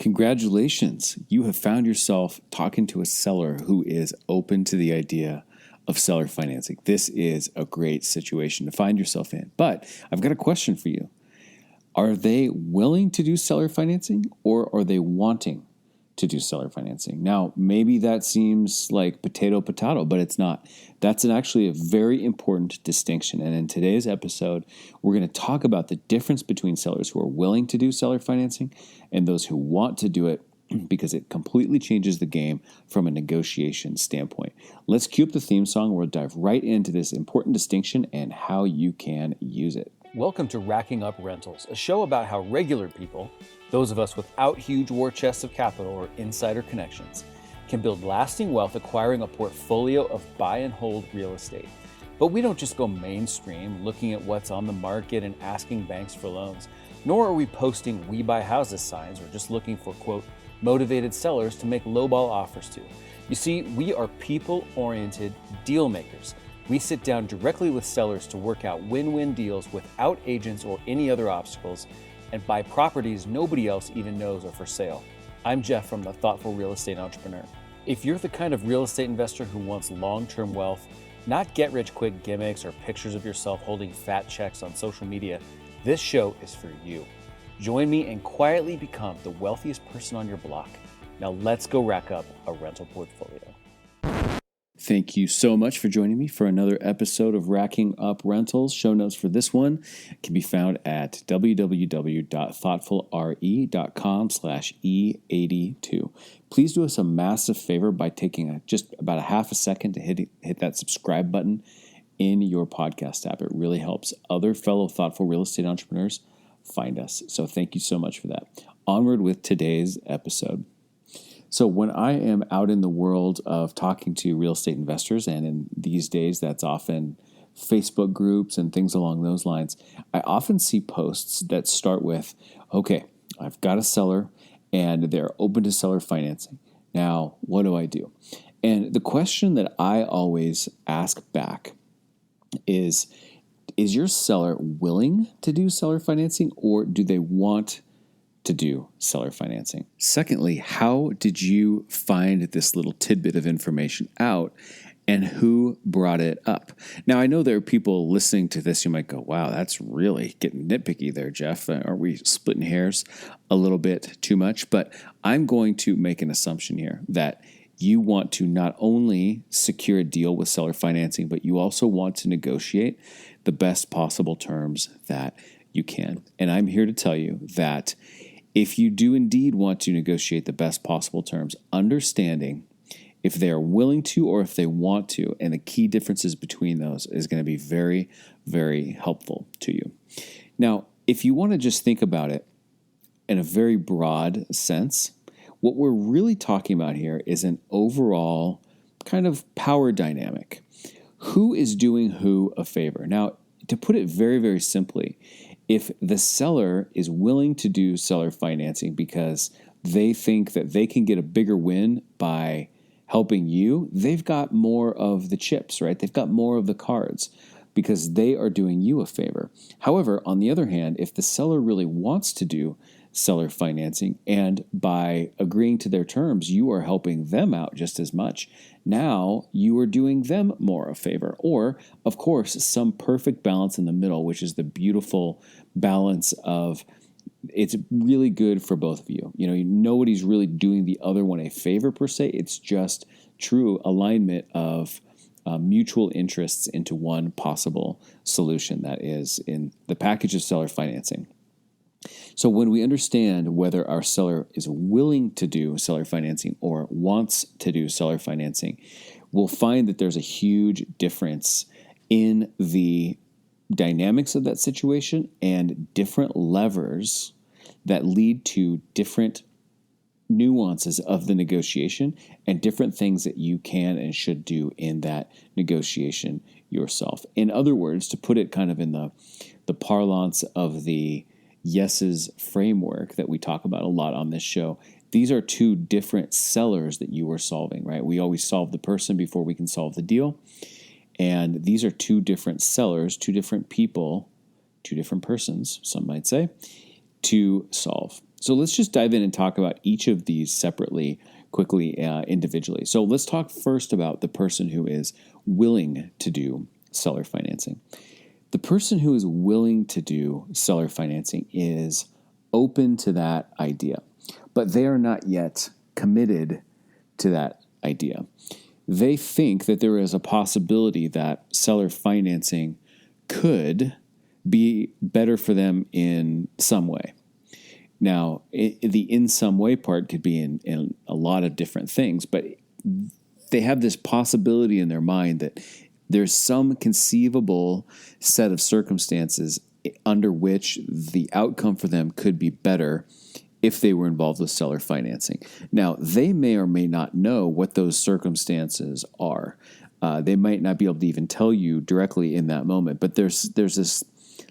Congratulations. You have found yourself talking to a seller who is open to the idea of seller financing. This is a great situation to find yourself in. But I've got a question for you. Are they willing to do seller financing, or are they wanting to do seller financing? Now, maybe that seems like potato, but it's not. That's actually a very important distinction. And in today's episode, we're going to talk about the difference between sellers who are willing to do seller financing and those who want to do it, because it completely changes the game from a negotiation standpoint. Let's cue up the theme song. We'll dive right into this important distinction and how you can use it. Welcome to Racking Up Rentals, a show about how regular people, those of us without huge war chests of capital or insider connections, can build lasting wealth acquiring a portfolio of buy and hold real estate. But we don't just go mainstream looking at what's on the market and asking banks for loans, nor are we posting "We Buy Houses" signs or just looking for, quote, motivated sellers to make lowball offers to. You see, we are people-oriented deal makers. We sit down directly with sellers to work out win-win deals without agents or any other obstacles, and buy properties nobody else even knows are for sale. I'm Jeff from The Thoughtful Real Estate Entrepreneur. If you're the kind of real estate investor who wants long-term wealth, not get-rich-quick gimmicks or pictures of yourself holding fat checks on social media, this show is for you. Join me and quietly become the wealthiest person on your block. Now let's go rack up a rental portfolio. Thank you so much for joining me for another episode of Racking Up Rentals. Show notes for this one can be found at www.thoughtfulre.com/E82. Please do us a massive favor by taking just about a half a second to hit that subscribe button in your podcast app. It really helps other fellow thoughtful real estate entrepreneurs find us. So thank you so much for that. Onward with today's episode. So when I am out in the world of talking to real estate investors, and in these days that's often Facebook groups and things along those lines, I often see posts that start with, okay, I've got a seller and they're open to seller financing. Now, what do I do? And the question that I always ask back is your seller willing to do seller financing, or do they want to do seller financing? Secondly, how did you find this little tidbit of information out, and who brought it up? Now, I know there are people listening to this who might go, wow, that's really getting nitpicky there, Jeff. Aren't we splitting hairs a little bit too much? But I'm going to make an assumption here that you want to not only secure a deal with seller financing, but you also want to negotiate the best possible terms that you can. And I'm here to tell you that if you do indeed want to negotiate the best possible terms, understanding if they are willing to or if they want to, and the key differences between those, is going to be very, very helpful to you. Now, if you want to just think about it in a very broad sense, what we're really talking about here is an overall kind of power dynamic. Who is doing who a favor? Now, to put it very, very simply, if the seller is willing to do seller financing because they think that they can get a bigger win by helping you, they've got more of the chips, right? They've got more of the cards because they are doing you a favor. However, on the other hand, if the seller really wants to do seller financing, and by agreeing to their terms, you are helping them out just as much, now you are doing them more a favor. Or, of course, some perfect balance in the middle, which is the beautiful balance of it's really good for both of you. You know, nobody's really doing the other one a favor per se. It's just true alignment of mutual interests into one possible solution that is in the package of seller financing. So when we understand whether our seller is willing to do seller financing or wants to do seller financing, we'll find that there's a huge difference in the dynamics of that situation and different levers that lead to different nuances of the negotiation and different things that you can and should do in that negotiation yourself. In other words, to put it kind of in the parlance of the yeses framework that we talk about a lot on this show, these are two different sellers that you are solving, right? We always solve the person before we can solve the deal. And these are two different sellers, two different people, two different persons, some might say, to solve. So let's just dive in and talk about each of these separately, quickly, individually. So let's talk first about the person who is willing to do seller financing. The person who is willing to do seller financing is open to that idea, but they are not yet committed to that idea. They think that there is a possibility that seller financing could be better for them in some way. Now, the in some way part could be in a lot of different things, but they have this possibility in their mind that there's some conceivable set of circumstances under which the outcome for them could be better if they were involved with seller financing. Now, they may or may not know what those circumstances are. They might not be able to even tell you directly in that moment, but there's this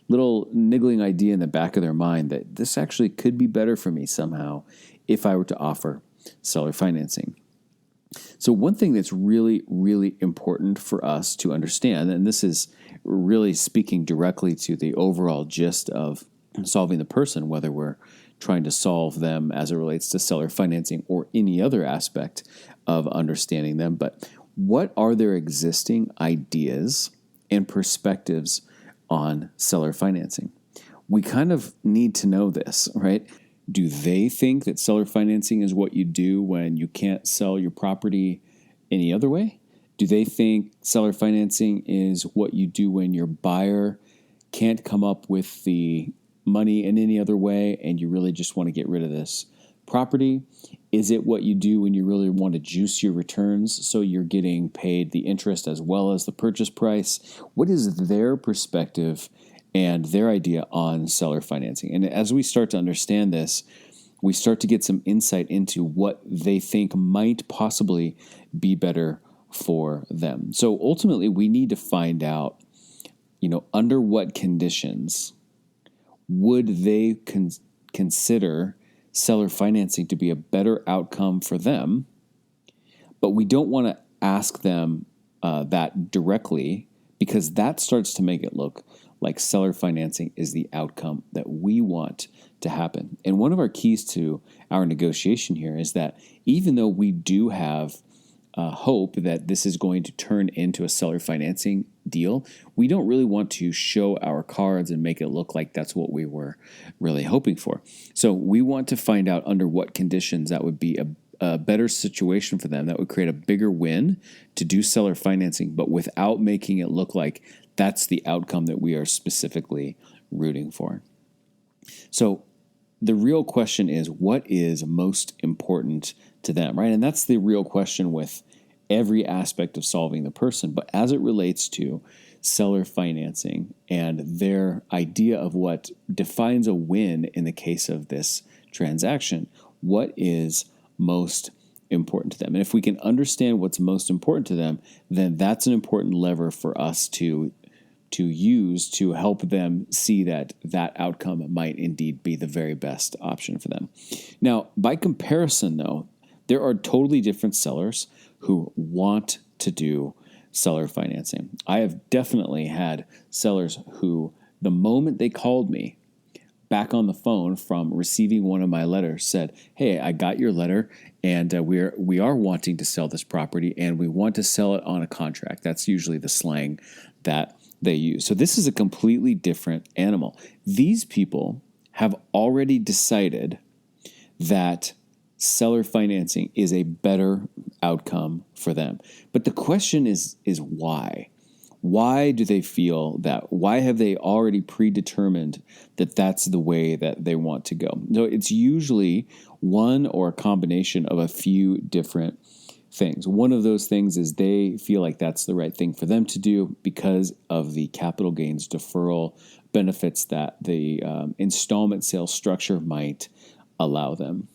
little niggling idea in the back of their mind that this actually could be better for me somehow if I were to offer seller financing. So one thing that's really, really important for us to understand, and this is really speaking directly to the overall gist of solving the person, whether we're trying to solve them as it relates to seller financing or any other aspect of understanding them, but what are their existing ideas and perspectives on seller financing? We kind of need to know this, right? Do they think that seller financing is what you do when you can't sell your property any other way? Do they think seller financing is what you do when your buyer can't come up with the money in any other way and you really just want to get rid of this property? Is it what you do when you really want to juice your returns so you're getting paid the interest as well as the purchase price? What is their perspective and their idea on seller financing? And as we start to understand this, we start to get some insight into what they think might possibly be better for them. So ultimately, we need to find out, under what conditions would they consider seller financing to be a better outcome for them. But we don't want to ask them that directly, because that starts to make it look like seller financing is the outcome that we want to happen. And one of our keys to our negotiation here is that even though we do have hope that this is going to turn into a seller financing deal, we don't really want to show our cards and make it look like that's what we were really hoping for. So we want to find out under what conditions that would be a better situation for them, that would create a bigger win to do seller financing, but without making it look like that's the outcome that we are specifically rooting for. So the real question is, what is most important to them, right? And that's the real question with every aspect of solving the person. But as it relates to seller financing and their idea of what defines a win in the case of this transaction, what is most important to them? And if we can understand what's most important to them, then that's an important lever for us to use to help them see that that outcome might indeed be the very best option for them. Now, by comparison, though, there are totally different sellers who want to do seller financing. I have definitely had sellers who, the moment they called me back on the phone from receiving one of my letters, said, "Hey, I got your letter, and we are wanting to sell this property, and we want to sell it on a contract." That's usually the slang that they use. So this is a completely different animal. These people have already decided that seller financing is a better outcome for them. But the question is why? Why do they feel that? Why have they already predetermined that that's the way that they want to go? So it's usually one or a combination of a few different things. One of those things is they feel like that's the right thing for them to do because of the capital gains deferral benefits that the installment sales structure might allow them.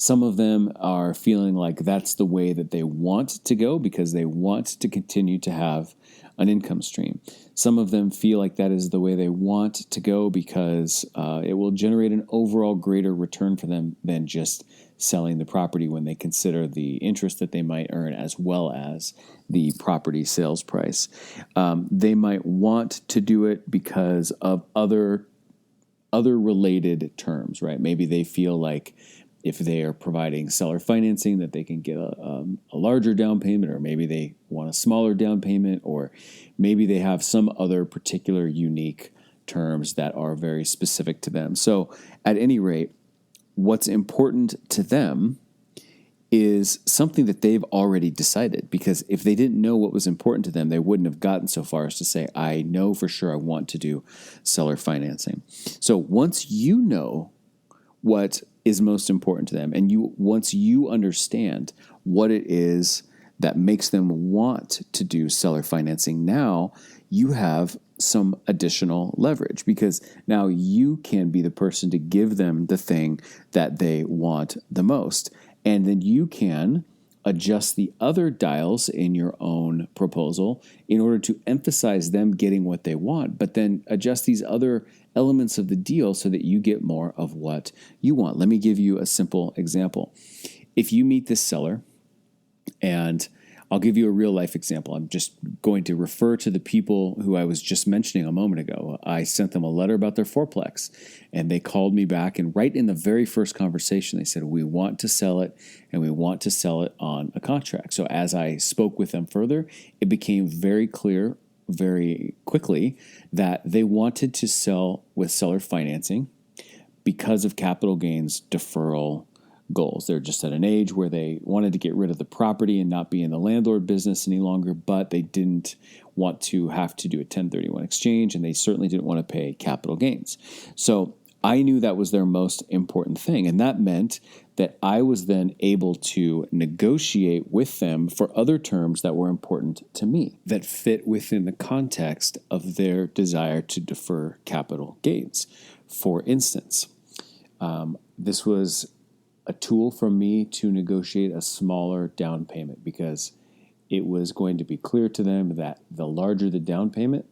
Some of them are feeling like that's the way that they want to go because they want to continue to have an income stream. Some of them feel like that is the way they want to go because it will generate an overall greater return for them than just selling the property when they consider the interest that they might earn as well as the property sales price. They might want to do it because of other other related terms, right? Maybe they feel like if they are providing seller financing that they can get a larger down payment, or maybe they want a smaller down payment, or maybe they have some other particular unique terms that are very specific to them. So at any rate, what's important to them is something that they've already decided, because if they didn't know what was important to them, they wouldn't have gotten so far as to say, I know for sure I want to do seller financing. So once you know what is most important to them, and once you understand what it is that makes them want to do seller financing, now you have some additional leverage, because now you can be the person to give them the thing that they want the most. And then you can adjust the other dials in your own proposal in order to emphasize them getting what they want, but then adjust these other elements of the deal so that you get more of what you want. Let me give you a simple example. If you meet this seller, and I'll give you a real life example. I'm just going to refer to the people who I was just mentioning a moment ago. I sent them a letter about their fourplex, and they called me back. And right in the very first conversation, they said, we want to sell it, and we want to sell it on a contract. So as I spoke with them further, it became very clear very quickly that they wanted to sell with seller financing because of capital gains deferral goals. They're just at an age where they wanted to get rid of the property and not be in the landlord business any longer, but they didn't want to have to do a 1031 exchange, and they certainly didn't want to pay capital gains. So I knew that was their most important thing, and that meant that I was then able to negotiate with them for other terms that were important to me, that fit within the context of their desire to defer capital gains. For instance, this was a tool for me to negotiate a smaller down payment, because it was going to be clear to them that the larger the down payment,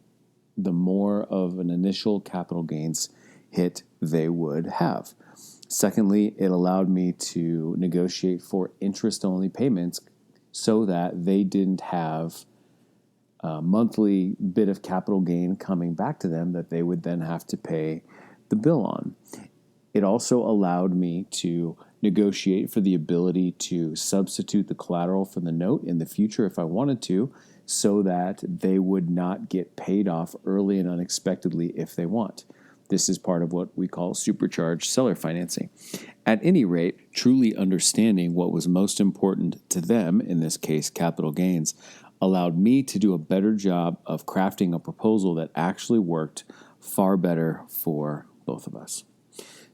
the more of an initial capital gains hit they would have. Secondly, it allowed me to negotiate for interest-only payments so that they didn't have a monthly bit of capital gain coming back to them that they would then have to pay the bill on. It also allowed me to negotiate for the ability to substitute the collateral for the note in the future if I wanted to, so that they would not get paid off early and unexpectedly if they want. This is part of what we call supercharged seller financing. At any rate, truly understanding what was most important to them, in this case capital gains, allowed me to do a better job of crafting a proposal that actually worked far better for both of us.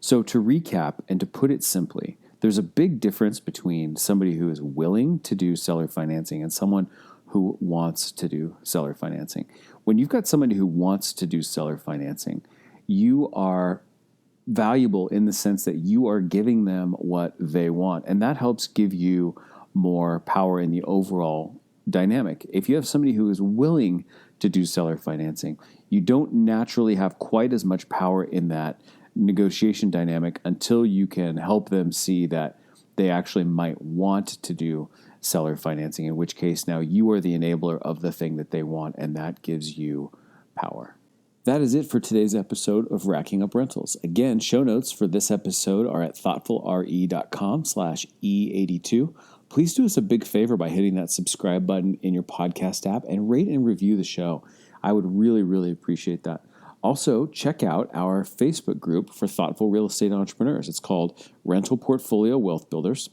So to recap and to put it simply, there's a big difference between somebody who is willing to do seller financing and someone who wants to do seller financing. When you've got somebody who wants to do seller financing, you are valuable in the sense that you are giving them what they want, and that helps give you more power in the overall dynamic. If you have somebody who is willing to do seller financing, you don't naturally have quite as much power in that negotiation dynamic until you can help them see that they actually might want to do seller financing, in which case now you are the enabler of the thing that they want, and that gives you power. That is it for today's episode of Racking Up Rentals. Again, show notes for this episode are at thoughtfulre.com/E82. Please do us a big favor by hitting that subscribe button in your podcast app and rate and review the show. I would really, really appreciate that. Also, check out our Facebook group for thoughtful real estate entrepreneurs. It's called Rental Portfolio Wealth Builders.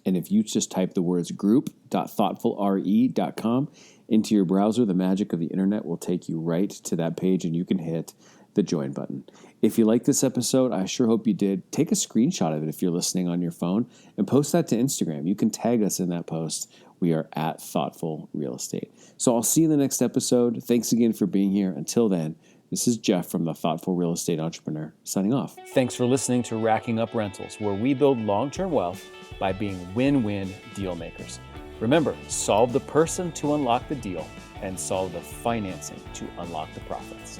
And if you just type the words group.thoughtfulre.com into your browser, the magic of the internet will take you right to that page, and you can hit the join button. If you like this episode, I sure hope you did. Take a screenshot of it if you're listening on your phone and post that to Instagram. You can tag us in that post. We are at Thoughtful Real Estate. So I'll see you in the next episode. Thanks again for being here. Until then, this is Jeff from the Thoughtful Real Estate Entrepreneur signing off. Thanks for listening to Racking Up Rentals, where we build long-term wealth by being win-win deal makers. Remember, solve the person to unlock the deal and solve the financing to unlock the profits.